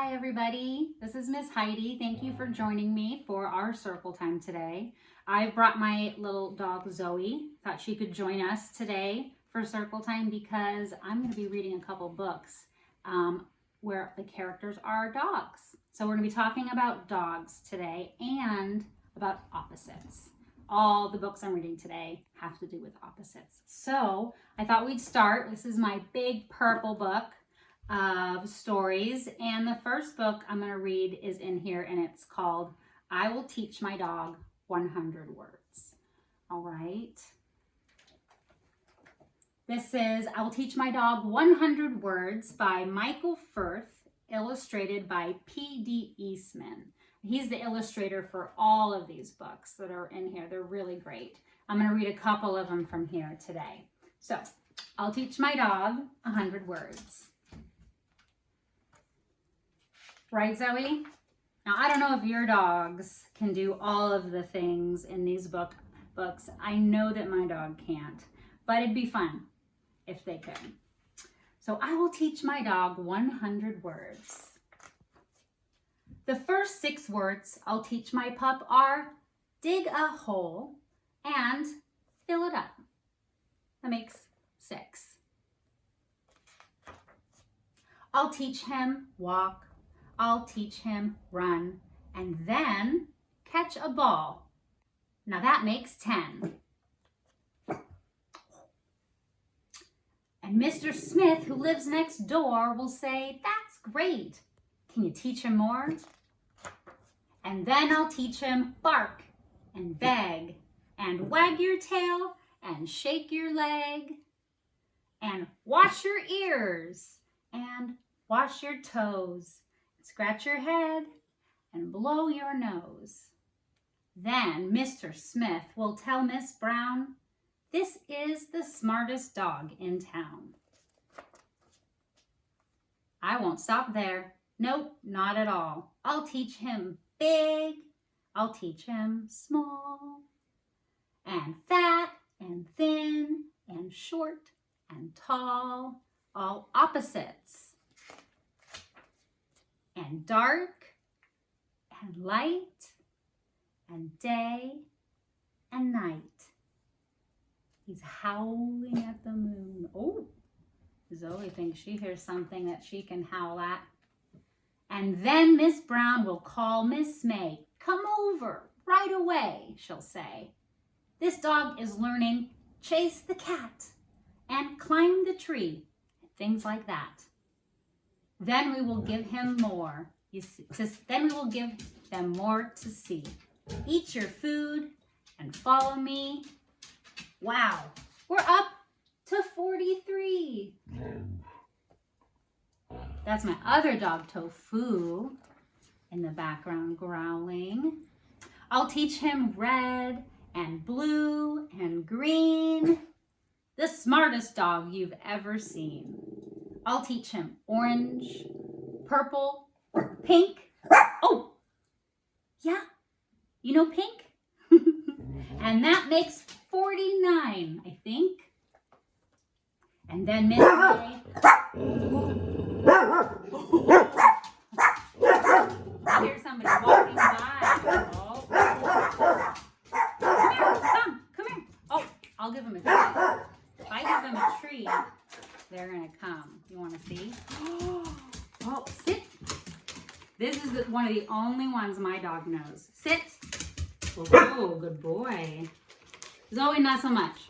Hi everybody, this is Miss Heidi. Thank you for joining me for our circle time today. I brought my little dog Zoe. Thought she could join us today for circle time because I'm going to be reading a couple books where the characters are dogs. So we're going to be talking about dogs today and about opposites. All the books I'm reading today have to do with opposites. So I thought we'd start. This is my big purple book of stories, and the first book I'm going to read is in here, and it's called I Will Teach My Dog 100 Words. All right. This is I Will Teach My Dog 100 Words by Michael Firth, illustrated by P.D. Eastman. He's the illustrator for all of these books that are in here. They're really great. I'm going to read a couple of them from here today. So, I'll teach my dog 100 words. Right, Zoe? Now, I don't know if your dogs can do all of the things in these books. I know that my dog can't, but it'd be fun if they could. So I will teach my dog 100 words. The first 6 words I'll teach my pup are dig a hole and fill it up. That makes 6. I'll teach him walk. I'll teach him run, and then catch a ball. Now that makes 10. And Mr. Smith, who lives next door, will say, "That's great. Can you teach him more?" And then I'll teach him bark and beg and wag your tail and shake your leg and wash your ears and wash your toes. Scratch your head and blow your nose. Then Mr. Smith will tell Miss Brown, "This is the smartest dog in town." I won't stop there. Nope, not at all. I'll teach him big. I'll teach him small. And fat and thin and short and tall. All opposites. And dark, and light, and day, and night. He's howling at the moon. Oh, Zoe thinks she hears something that she can howl at. And then Miss Brown will call Miss May. "Come over right away," she'll say. "This dog is learning chase the cat and climb the tree," things like that. Then we will give him more. Then we will give them more to see. Eat your food and follow me. Wow, we're up to 43. That's my other dog, Tofu, in the background growling. I'll teach him red and blue and green. The smartest dog you've ever seen. I'll teach him orange, purple, pink. Oh, yeah, you know pink? And that makes 49, I think. And then Miss May. I hear somebody walking by. Oh. Come here. Oh, I'll give him a treat. If I give them a treat, they're gonna come. You want to see? Oh, sit. This is one of the only ones my dog knows. Sit. Oh, good boy. Zoe, not so much.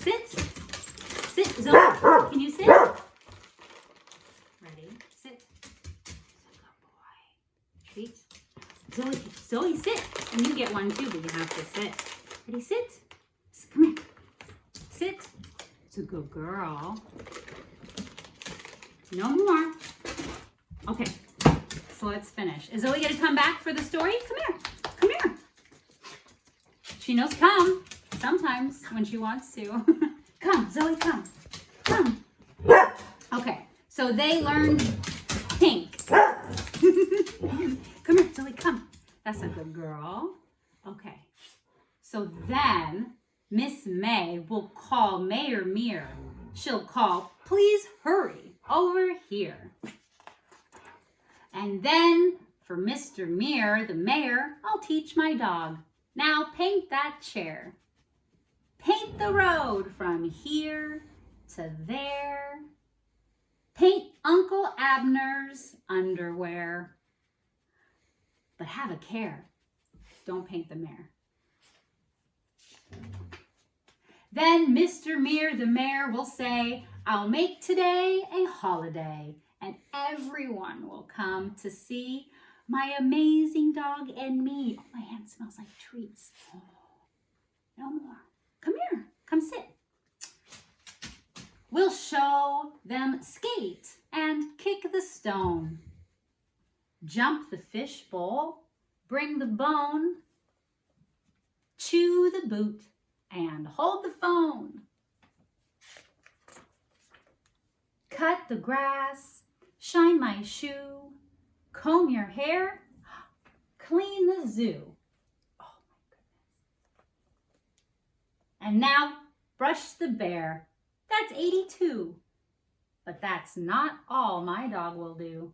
Sit. Sit, Zoe. Can you sit? Ready? Sit. Good boy. Treat. Zoe, sit. And you get one too, but you have to sit. Ready? Sit. Come here. Sit. It's a good girl. No more. Okay, so let's finish. Is Zoe going to come back for the story? Come here. Come here. She knows come sometimes when she wants to. Come, Zoe, come. Come. Okay, so they learned pink. Come here, Zoe, come. That's a good girl. Okay, so then Miss May will call Mayor Mere. She'll call, "Please hurry over here. And then for Mr. Mear, the mayor, I'll teach my dog. Now paint that chair. Paint the road from here to there. Paint Uncle Abner's underwear. But have a care. Don't paint the mayor. Then Mr. Mear, the mayor, will say, I'll make today a holiday, and everyone will come to see my amazing dog and me. Oh, my hand smells like treats. Oh, no more. Come here. Come sit. We'll show them skate and kick the stone. Jump the fish bowl, bring the bone, chew the boot, and hold the phone. Cut the grass, shine my shoe, comb your hair, clean the zoo. Oh my goodness. And now brush the bear. That's 82. But that's not all my dog will do.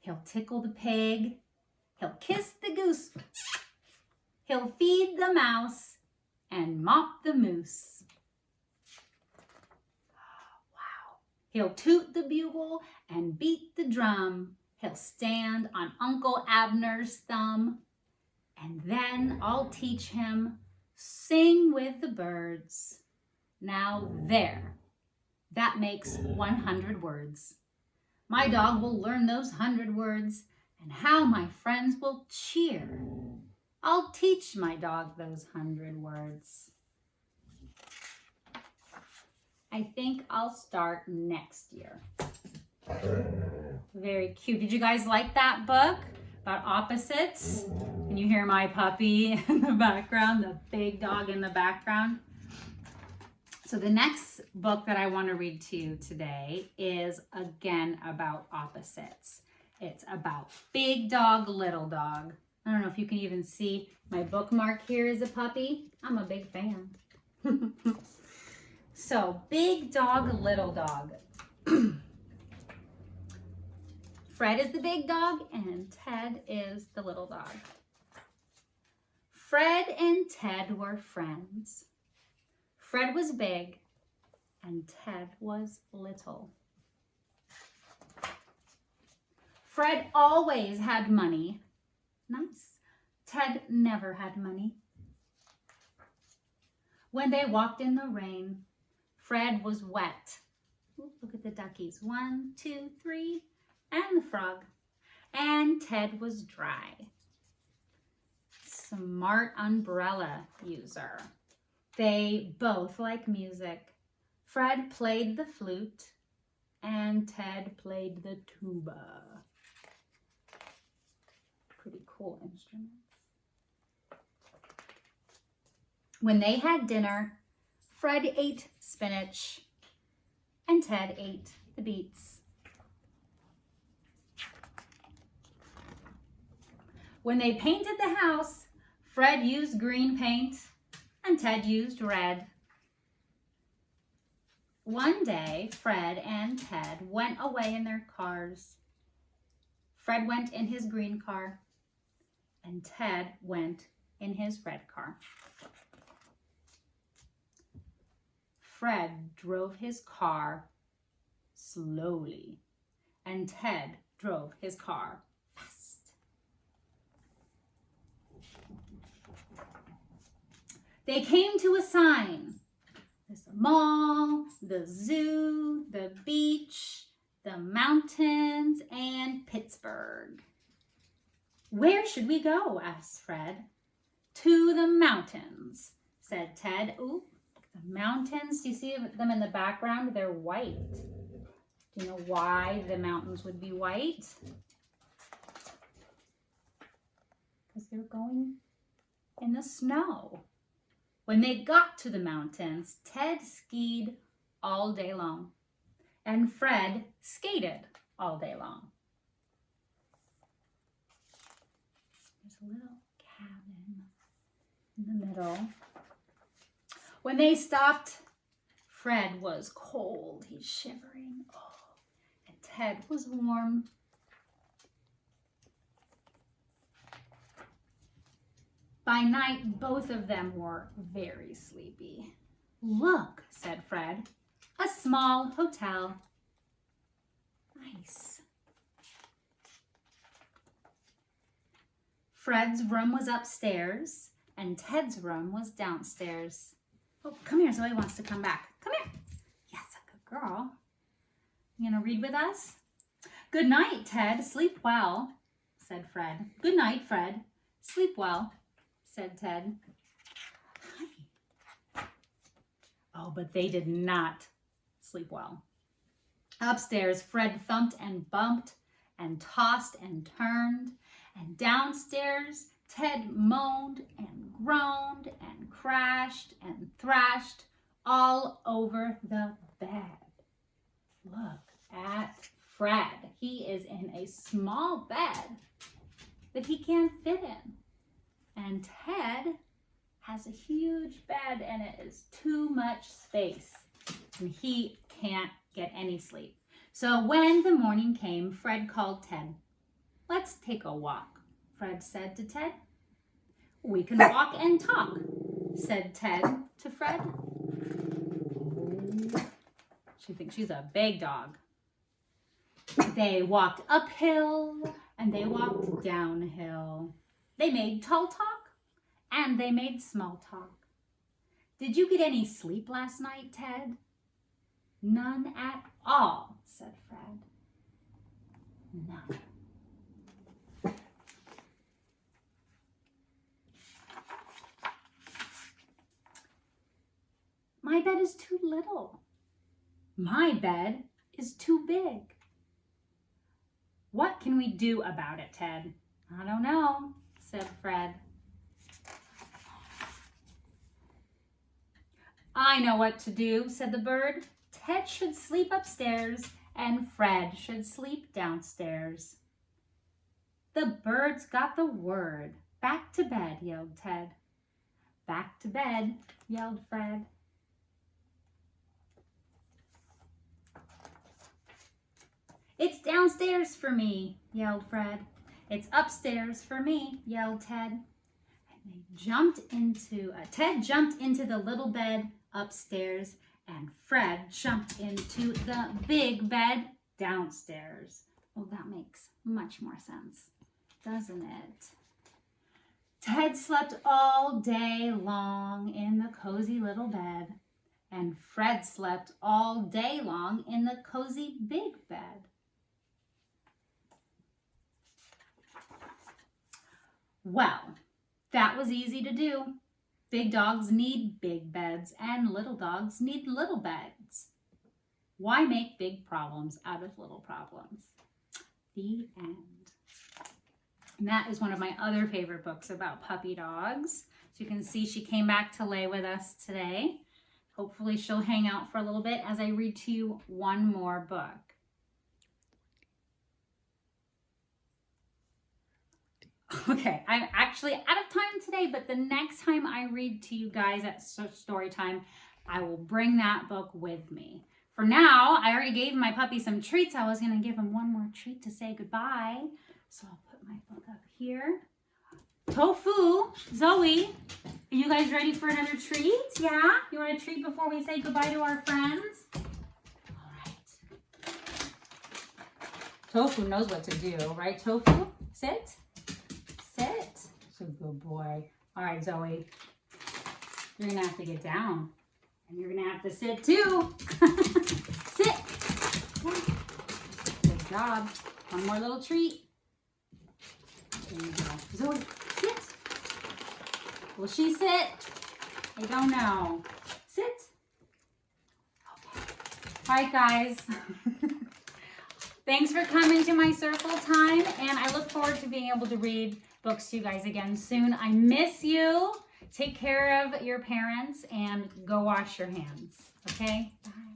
He'll tickle the pig. He'll kiss the goose. He'll feed the mouse and mop the moose. Wow. He'll toot the bugle and beat the drum. He'll stand on Uncle Abner's thumb. And then I'll teach him, sing with the birds. Now there, that makes 100 words. My dog will learn those 100 words, and how my friends will cheer. I'll teach my dog those 100 words. I think I'll start next year. Very cute. Did you guys like that book about opposites? Can you hear my puppy in the background, the big dog in the background? So the next book that I want to read to you today is again about opposites. It's about big dog, little dog. I don't know if you can even see my bookmark here is a puppy. I'm a big fan. So big dog, little dog. Fred is the big dog and Ted is the little dog. Fred and Ted were friends. Fred was big and Ted was little. Fred always had money. Nice. Ted never had money. When they walked in the rain, Fred was wet. Ooh, look at the duckies. 1, 2, 3, and the frog. And Ted was dry. Smart umbrella user. They both like music. Fred played the flute and Ted played the tuba. Pretty cool instruments. When they had dinner, Fred ate spinach and Ted ate the beets. When they painted the house, Fred used green paint and Ted used red. One day, Fred and Ted went away in their cars. Fred went in his green car and Ted went in his red car. Fred drove his car slowly and Ted drove his car fast. They came to a sign. There's the mall, the zoo, the beach, the mountains, and Pittsburgh. Where should we go? Asked Fred. To the mountains, said Ted. Ooh, the mountains, do you see them in the background? They're white. Do you know why the mountains would be white? Because they're going in the snow. When they got to the mountains, Ted skied all day long, and Fred skated all day long. There's a little cabin in the middle. When they stopped Fred was cold. He's shivering. Oh, and Ted was warm. By night, both of them were very sleepy. Look, said Fred, a small hotel. Nice. Fred's room was upstairs and Ted's room was downstairs. Oh, come here, Zoe wants to come back. Come here. Yes, a good girl. You gonna read with us? Good night, Ted. Sleep well, said Fred. Good night, Fred. Sleep well, said Ted. Hi. Oh, but they did not sleep well. Upstairs, Fred thumped and bumped and tossed and turned. And downstairs, Ted moaned and groaned and crashed and thrashed all over the bed. Look at Fred. He is in a small bed that he can't fit in. And Ted has a huge bed and it is too much space. And he can't get any sleep. So when the morning came, Fred called Ted. Let's take a walk, Fred said to Ted. We can walk and talk, said Ted to Fred. She thinks she's a big dog. They walked uphill and they walked downhill. They made tall talk and they made small talk. Did you get any sleep last night, Ted? None at all, said Fred. None. My bed is too little. My bed is too big. What can we do about it, Ted? I don't know, said Fred. I know what to do, said the bird. Ted should sleep upstairs and Fred should sleep downstairs. The birds got the word. Back to bed, yelled Ted. Back to bed, yelled Fred. It's downstairs for me, yelled Fred. It's upstairs for me, yelled Ted. And Ted jumped into the little bed upstairs and Fred jumped into the big bed downstairs. Oh, that makes much more sense, doesn't it? Ted slept all day long in the cozy little bed, and Fred slept all day long in the cozy big bed. Well, that was easy to do. Big dogs need big beds and little dogs need little beds. Why make big problems out of little problems? The end. And that is one of my other favorite books about puppy dogs. So you can see she came back to lay with us today. Hopefully she'll hang out for a little bit as I read to you one more book. Okay, I'm actually out of time today, but the next time I read to you guys at story time, I will bring that book with me. For now, I already gave my puppy some treats. I was going to give him one more treat to say goodbye. So I'll put my book up here. Tofu, Zoe, are you guys ready for another treat? Yeah? You want a treat before we say goodbye to our friends? All right. Tofu knows what to do, right, Tofu? Sit. Sit. So good boy. All right, Zoe. You're going to have to get down. And you're going to have to sit too. Sit. Good job. One more little treat. There you go. Zoe, sit. Will she sit? I don't know. Sit. Okay. All right, guys. Thanks for coming to my circle time. And I look forward to being able to read books to you guys again soon. I miss you. Take care of your parents and go wash your hands. Okay? Bye.